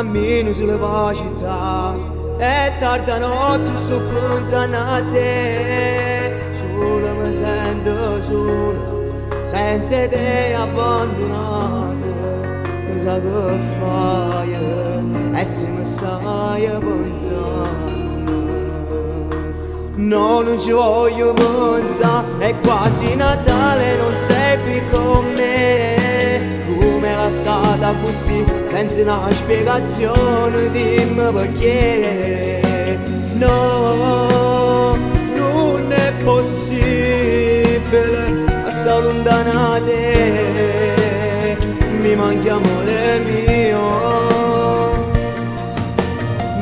cammino sulle città e tarda notte sto pensando a te. Solo mi sento solo, senza te abbandonato. Cosa che fai e se mi stai pensando? No, non ci voglio pensare, è quasi Natale, non sei qui con me. Come lasciata così, senza una spiegazione, dimmi perché. No, non è possibile, assai lontana da te, mi manchi amore mio.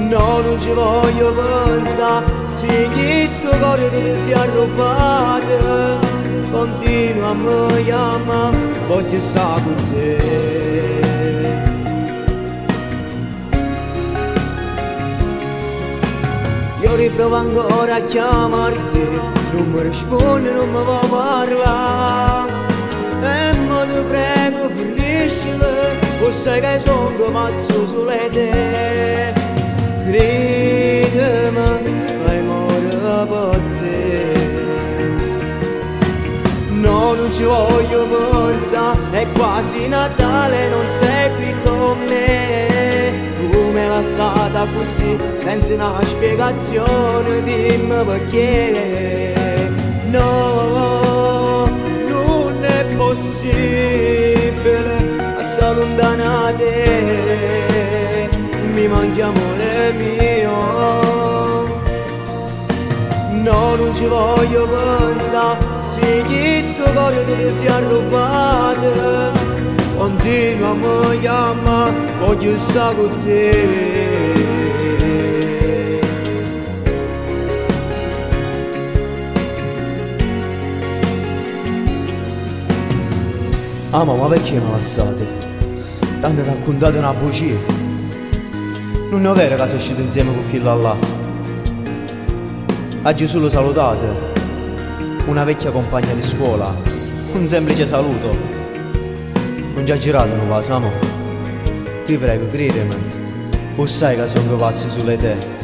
No, non ci voglio pensare, se questo cuore ti sia rubato, continua a mi chiamare, voglio stare con te. Io riprovo ancora a chiamarti, non mi rispondi, non mi vuoi parlare. E mo ti prego, finiscila, o sai che sono pazzo sulle te. Credimi, fai morire per te. No, non ci voglio pensare, è quasi Natale, non sei qui con me. Come lasciata così, senza una spiegazione, dimmi perché. No, non è possibile, assai lontana da te, mi manchi amore mio. No, non ci voglio pensare, se questo cuore ti sia rubato, continua a mi chiamare, voglio stare con te. Ah, ma perché mi lasciate? T'hanno raccontato una bugia. Non è vero che sono uscito insieme con chi là. Oggi solo salutate, una vecchia compagna di scuola, un semplice saluto. Non già girato, non va, Samo? Ti prego, credimi, o sai che sono pazzo sulle te.